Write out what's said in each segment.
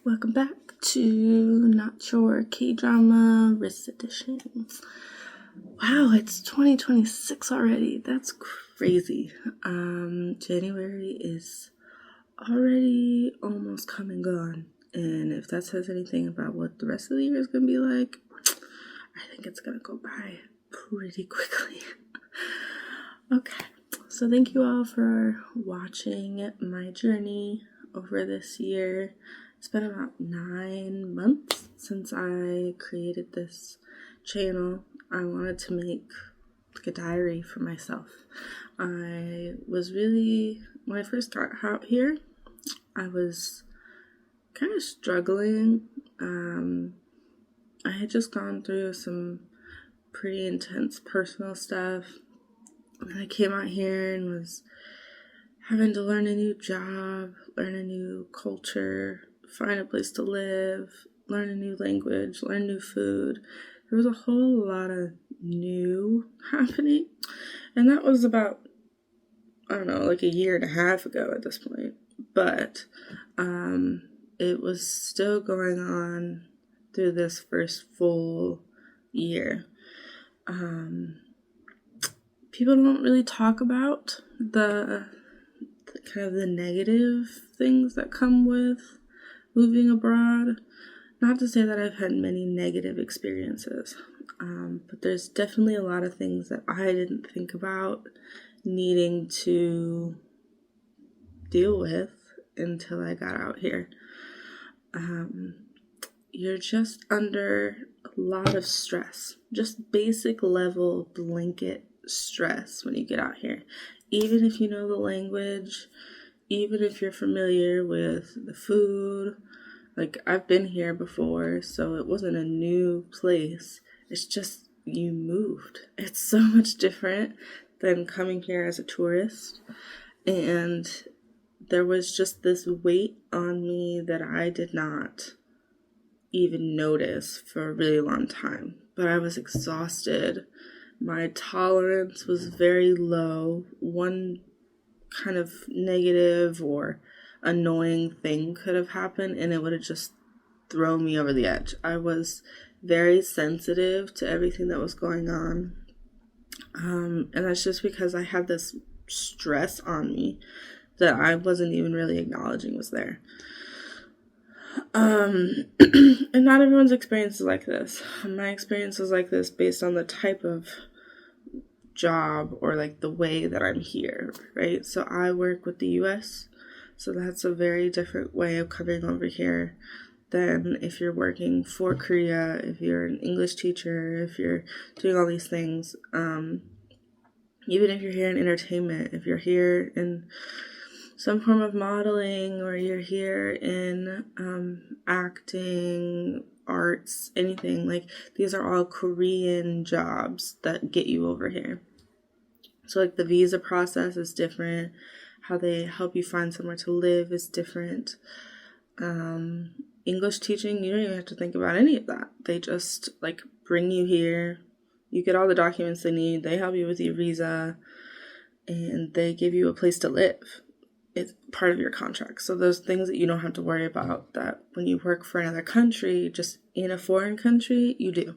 Welcome back to Not Your K-Drama Risk Edition. Wow, it's 2026 already. That's crazy. January is already almost come and gone. And if that says anything about what the rest of the year is going to be like, I think it's going to go by pretty quickly. Okay, so thank you all for watching my journey over this year. It's been about 9 months since I created this channel. I wanted to make like a diary for myself. When I first got out here, I was kind of struggling. I had just gone through some pretty intense personal stuff. And I came out here and was having to learn a new job, learn a new culture, find a place to live, learn a new language, learn new food. There was a whole lot of new happening. And that was about, like a year and a half ago at this point. But it was still going on through this first full year. People don't really talk about the kind of the negative things that come with moving abroad. Not to say that I've had many negative experiences, but there's definitely a lot of things that I didn't think about needing to deal with until I got out here. You're just under a lot of stress, just basic level blanket stress when you get out here. Even if you know the language, even if you're familiar with the food, like I've been here before, so it wasn't a new place. It's just you moved. It's so much different than coming here as a tourist. And there was just this weight on me that I did not even notice for a really long time. But I was exhausted. My tolerance was very low. One kind of negative or annoying thing could have happened and it would have just thrown me over the edge. I was very sensitive to everything that was going on. And that's just because I had this stress on me that I wasn't even really acknowledging was there. And not everyone's experience is like this. My experience is like this based on the type of job or like the way that I'm here, right? So I work with the US, so that's a very different way of coming over here than if you're working for Korea, if you're an English teacher, if you're doing all these things. Even if you're here in entertainment, if you're here in some form of modeling, or you're here in acting, arts, anything, like these are all Korean jobs that get you over here. So like the visa process is different, how they help you find somewhere to live is different. English teaching, you don't even have to think about any of that. They just like bring you here, you get all the documents they need, they help you with your visa, and they give you a place to live. It's part of your contract. So those things that you don't have to worry about that when you work for another country, just in a foreign country, you do.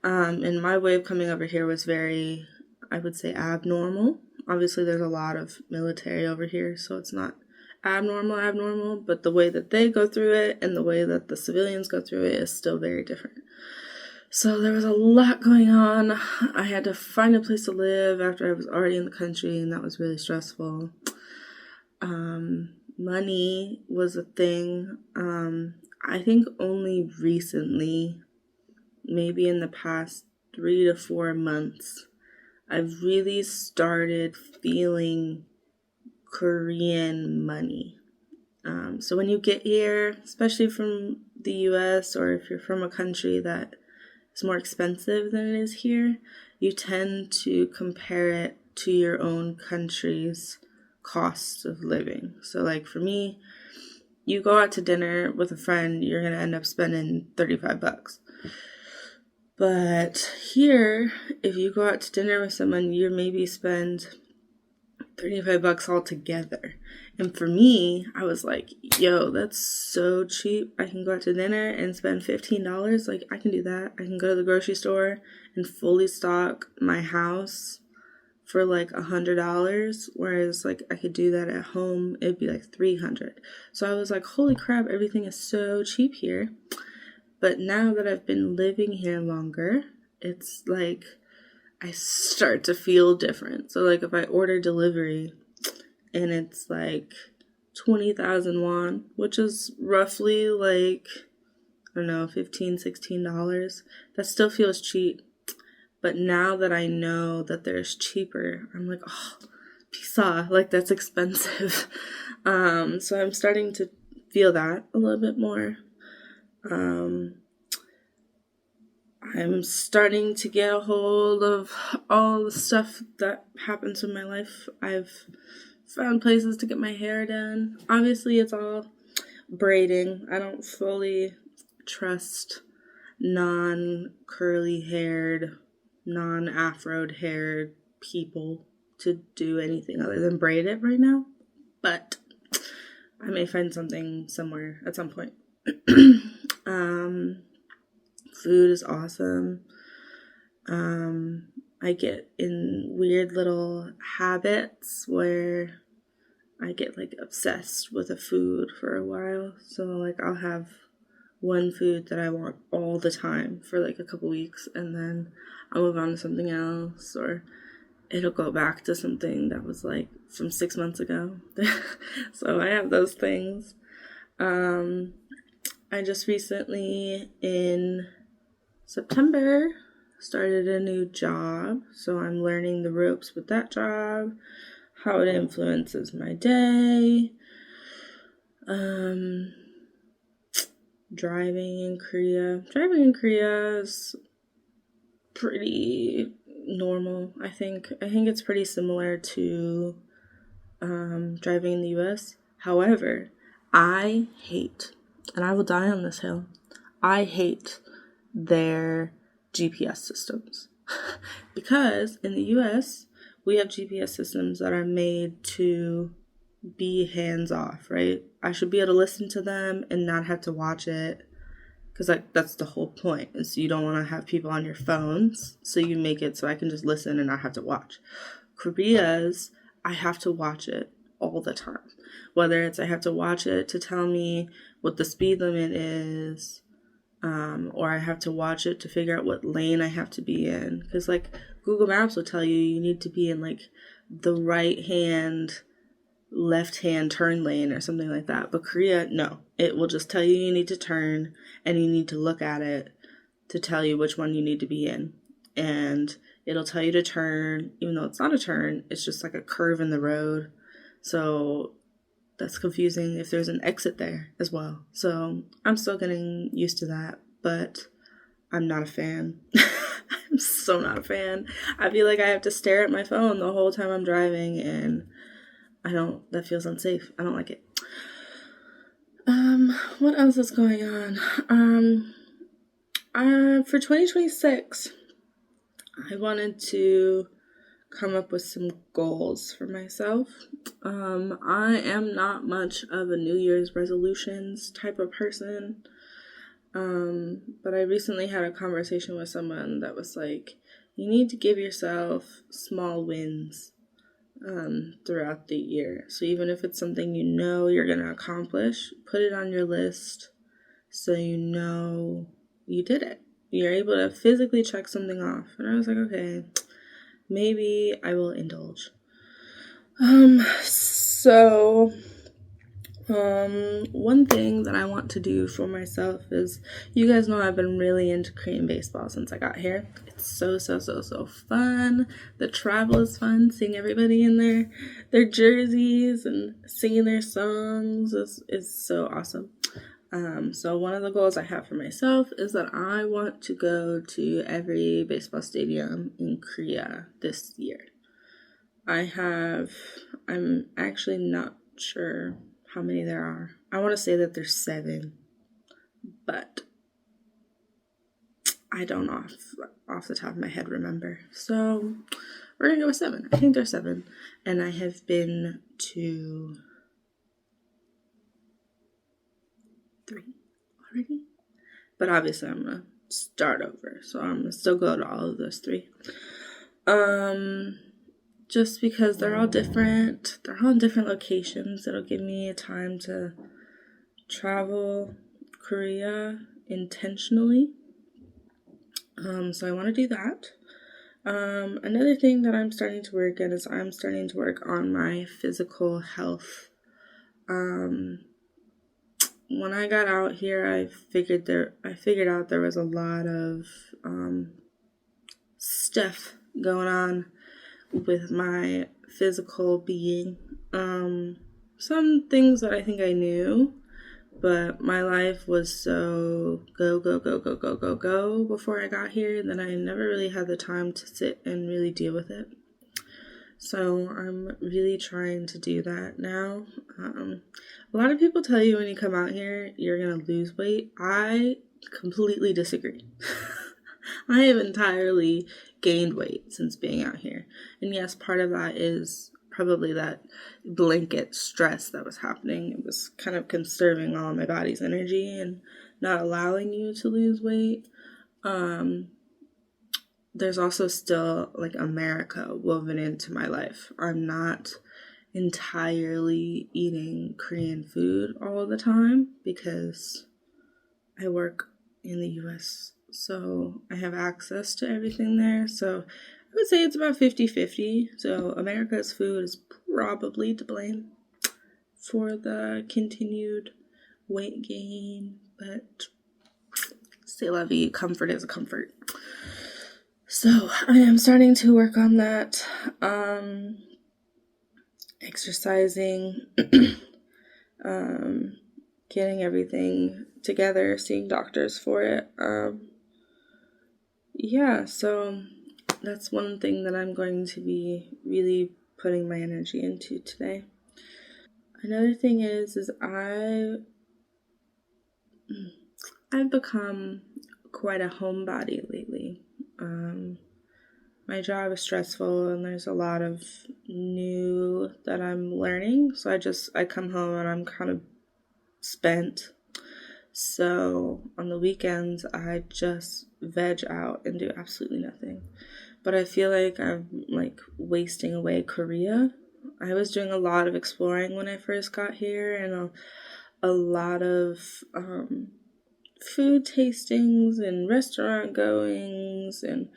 And my way of coming over here was very, I would say, abnormal. Obviously, there's a lot of military over here, so it's not abnormal, but the way that they go through it and the way that the civilians go through it is still very different. So there was a lot going on. I had to find a place to live after I was already in the country, and that was really stressful. Money was a thing. I think only recently, maybe in the past 3 to 4 months, I've really started feeling Korean money. So when you get here, especially from the US, or if you're from a country that is more expensive than it is here, you tend to compare it to your own country's cost of living. So like for me, you go out to dinner with a friend, you're going to end up spending $35. But here, if you go out to dinner with someone, you maybe spend $35 altogether. And for me, I was like, yo, that's so cheap. I can go out to dinner and spend $15. Like, I can do that. I can go to the grocery store and fully stock my house for like $100, whereas like I could do that at home, it'd be like $300. So I was like, holy crap, everything is so cheap here. But now that I've been living here longer, it's like I start to feel different. So like if I order delivery and it's like 20,000 won, which is roughly like, I don't know, $15-16, that still feels cheap. But now that I know that there's cheaper, I'm like, oh, pizza, like that's expensive. So I'm starting to feel that a little bit more. I'm starting to get a hold of all the stuff that happens in my life. I've found places to get my hair done. Obviously, it's all braiding. I don't fully trust non-curly haired, non-afroed haired people to do anything other than braid it right now, but I may find something somewhere at some point. Food is awesome. I get in weird little habits where I get like obsessed with a food for a while. So like I'll have one food that I want all the time for like a couple weeks, and then I'll move on to something else, or it'll go back to something that was like from 6 months ago. So I have those things. I just recently in September started a new job, so I'm learning the ropes with that job, how it influences my day. Driving in Korea is pretty normal. I think it's pretty similar to driving in the US. However, I hate, and I will die on this hill, I hate their GPS systems. Because in the US, we have GPS systems that are made to be hands off, right? I should be able to listen to them and not have to watch it, because like that's the whole point, is you don't want to have people on your phones, so you make it so I can just listen and not have to watch. Korea's, I have to watch it all the time, whether it's I have to watch it to tell me what the speed limit is, or I have to watch it to figure out what lane I have to be in, because like Google Maps will tell you need to be in like the right hand, left hand turn lane or something like that. But Korea, no, it will just tell you need to turn, and you need to look at it to tell you which one you need to be in. And it'll tell you to turn, even though it's not a turn, it's just like a curve in the road. So that's confusing if there's an exit there as well. So I'm still getting used to that, but I'm not a fan. I'm so not a fan. I feel like I have to stare at my phone the whole time I'm driving, and that feels unsafe. I don't like it. What else is going on? For 2026, I wanted to come up with some goals for myself. I am not much of a New Year's resolutions type of person. But I recently had a conversation with someone that was like, you need to give yourself small wins throughout the year. So even if it's something you know you're going to accomplish, put it on your list so you know you did it. You're able to physically check something off. And I was like, okay, maybe I will indulge. One thing that I want to do for myself is, you guys know I've been really into Korean baseball since I got here. It's so fun. The travel is fun. Seeing everybody in their jerseys and singing their songs is so awesome. So one of the goals I have for myself is that I want to go to every baseball stadium in Korea this year. I'm actually not sure how many there are. I want to say that there's 7, but I don't off the top of my head remember. So We're going to go with 7. I think there's 7. And I have been to 3 already. But obviously I'm going to start over. So I'm going to still go to all of those 3. Just because they're all different. They're all in different locations. It'll give me a time to travel Korea intentionally. So I want to do that. Another thing that I'm starting to work at is I'm starting to work on my physical health. When I got out here, I figured out there was a lot of stuff going on with my physical being. Some things that I think I knew, but my life was so go before I got here that I never really had the time to sit and really deal with it. So I'm really trying to do that now. A lot of people tell you when you come out here, you're going to lose weight. I completely disagree. I have entirely gained weight since being out here. And yes, part of that is probably that blanket stress that was happening. It was kind of conserving all of my body's energy and not allowing you to lose weight. There's also still like America woven into my life. I'm not entirely eating Korean food all the time because I work in the US, so I have access to everything there. So I would say it's about 50-50. So America's food is probably to blame for the continued weight gain, but c'est la vie, comfort is a comfort. So I am starting to work on that. Exercising, getting everything together, seeing doctors for it. So that's one thing that I'm going to be really putting my energy into today. Another thing is I've become quite a homebody lately. My job is stressful and there's a lot of new that I'm learning. So I come home and I'm kind of spent. So on the weekends, I just veg out and do absolutely nothing. But I feel like I'm like wasting away Korea. I was doing a lot of exploring when I first got here and a lot of food tastings and restaurant goings and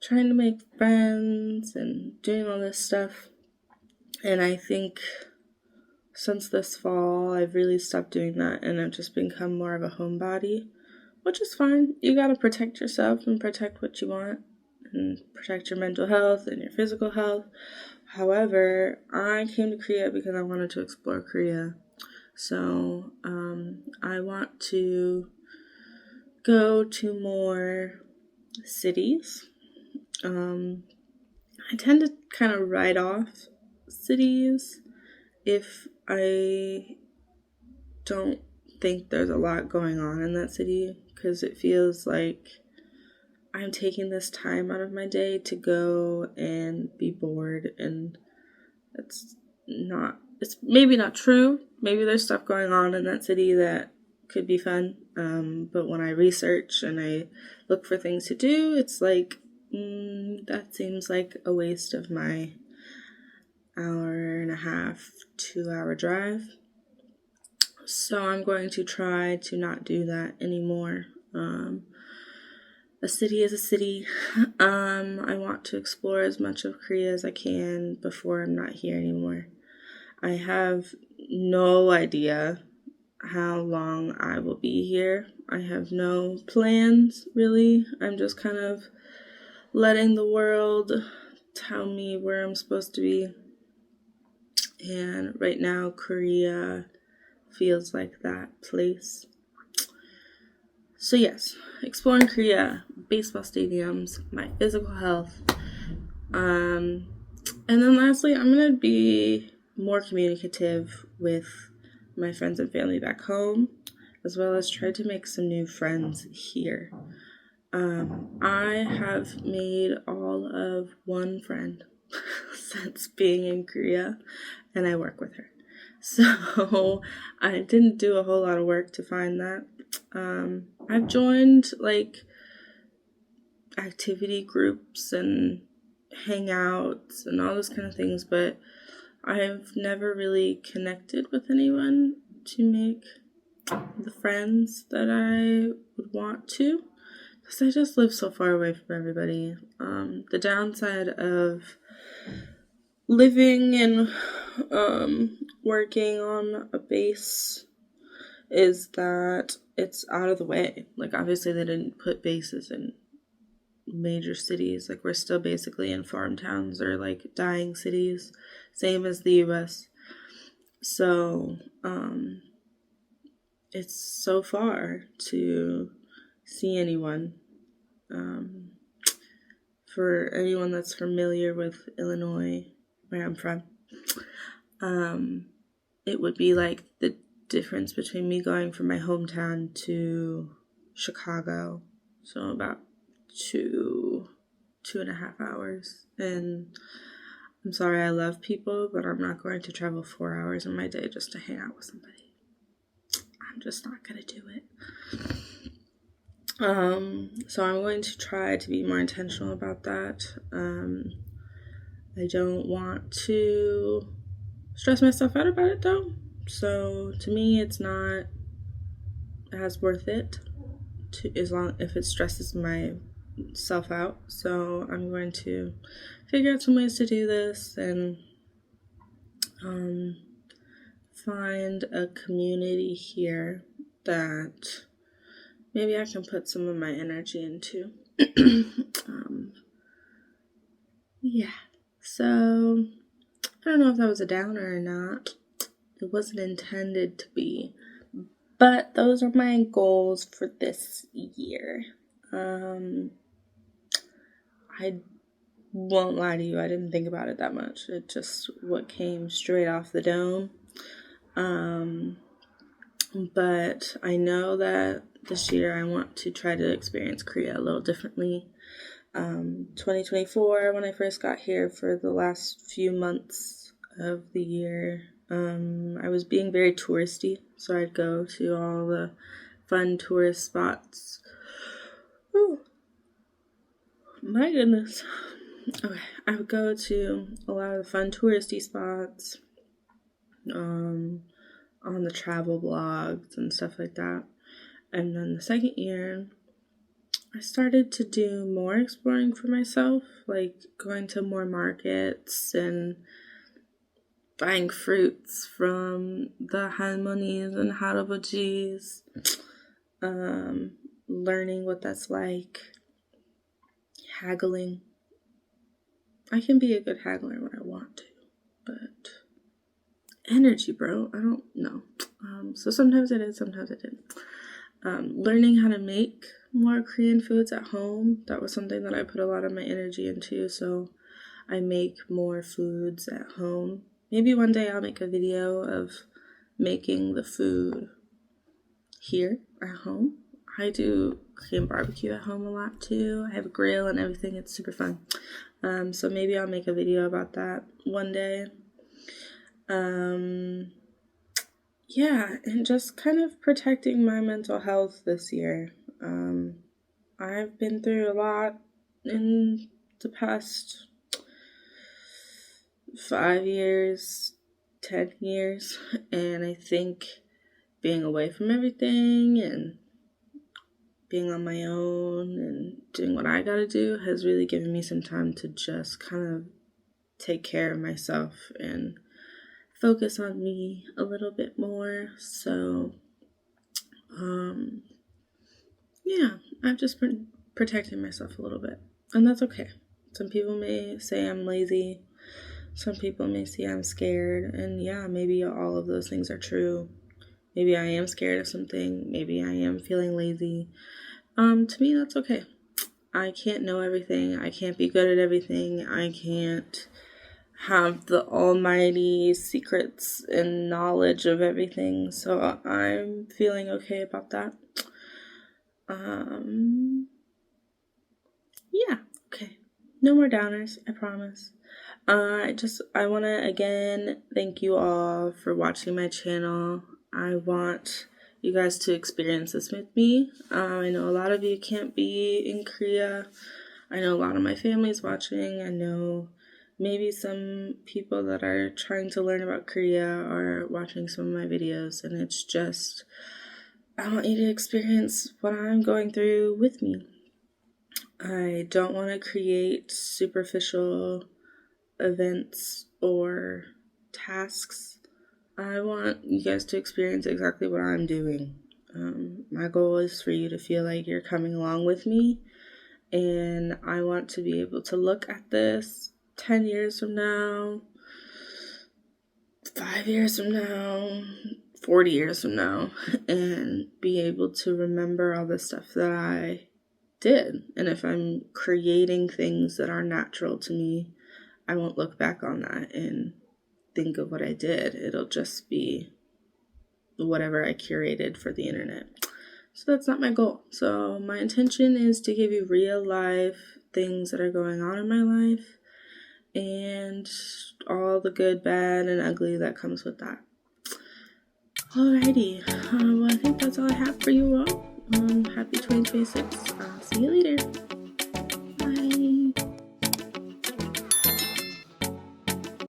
trying to make friends and doing all this stuff. And I think since this fall, I've really stopped doing that and I've just become more of a homebody, which is fine. You gotta protect yourself and protect what you want and protect your mental health and your physical health. However, I came to Korea because I wanted to explore Korea. So I want to go to more cities. I tend to kind of write off cities if I don't think there's a lot going on in that city, because it feels like I'm taking this time out of my day to go and be bored, and it's maybe not true. Maybe there's stuff going on in that city that could be fun, but when I research and I look for things to do, it's like, that seems like a waste of my 1.5 to 2 hour drive. So I'm going to try to not do that anymore. A city is a city. I want to explore as much of Korea as I can before I'm not here anymore. I have no idea how long I will be here. I have no plans, really. I'm just kind of letting the world tell me where I'm supposed to be. And right now, Korea feels like that place. So yes, exploring Korea, baseball stadiums, my physical health. And then lastly, I'm going to be more communicative with my friends and family back home, as well as try to make some new friends here. I have made all of one friend since being in Korea, and I work with her. So I didn't do a whole lot of work to find that. I've joined like activity groups and hangouts and all those kind of things, but I've never really connected with anyone to make the friends that I would want to, because I just live so far away from everybody. The downside of living and working on a base is that it's out of the way. Like, obviously they didn't put bases in major cities. Like, we're still basically in farm towns or like dying cities, same as the US. So it's so far to see anyone. For anyone that's familiar with Illinois, where I'm from, it would be like the difference between me going from my hometown to Chicago. So about 2.5 hours. And I'm sorry, I love people, but I'm not going to travel 4 hours in my day just to hang out with somebody. I'm just not going to do it. So I'm going to try to be more intentional about that. I don't want to stress myself out about it though. So to me, it's not as worth it as long if it stresses myself out. So I'm going to figure out some ways to do this and find a community here that maybe I can put some of my energy into. Yeah. So I don't know if that was a downer or not. It wasn't intended to be. But those are my goals for this year. I won't lie to you, I didn't think about it that much. It just what came straight off the dome. But I know that this year I want to try to experience Korea a little differently. 2024, when I first got here, for the last few months of the year, I was being very touristy, so I'd go to all the fun tourist spots. Oh, my goodness. Okay, I would go to a lot of the fun touristy spots, on the travel blogs and stuff like that. And then the second year, I started to do more exploring for myself, like going to more markets and buying fruits from the halmonis and 할아버지's, learning what that's like, haggling. I can be a good haggler when I want to, but energy, bro, I don't know. So sometimes I did, sometimes I didn't. Learning how to make more Korean foods at home, that was something that I put a lot of my energy into, so I make more foods at home. Maybe one day I'll make a video of making the food here at home. I do Korean barbecue at home a lot too. I have a grill and everything. It's super fun. So maybe I'll make a video about that one day. Yeah, and just kind of protecting my mental health this year. I've been through a lot in the past 5 years, 10 years, and I think being away from everything and being on my own and doing what I gotta do has really given me some time to just kind of take care of myself and focus on me a little bit more. So, yeah, I've just been protecting myself a little bit, and that's okay. Some people may say I'm lazy. Some people may say I'm scared, and yeah, maybe all of those things are true. Maybe I am scared of something. Maybe I am feeling lazy. To me, that's okay. I can't know everything. I can't be good at everything. I can't have the almighty secrets and knowledge of everything. So I'm feeling okay about that. yeah, okay. No more downers, I promise. I want to again thank you all for watching my channel. I want you guys to experience this with me. I know a lot of you can't be in Korea. I know a lot of my family's watching. I know maybe some people that are trying to learn about Korea are watching some of my videos, and it's just, I want you to experience what I'm going through with me. I don't want to create superficial events or tasks. I want you guys to experience exactly what I'm doing. My goal is for you to feel like you're coming along with me, and I want to be able to look at this 10 years from now, 5 years from now, 40 years from now, and be able to remember all the stuff that I did. And if I'm creating things that are natural to me, I won't look back on that and think of what I did. It'll just be whatever I curated for the internet. So that's not my goal. So my intention is to give you real life things that are going on in my life and all the good, bad, and ugly that comes with that. Alrighty, I think that's all I have for you all. Happy 2026. I'll see you later.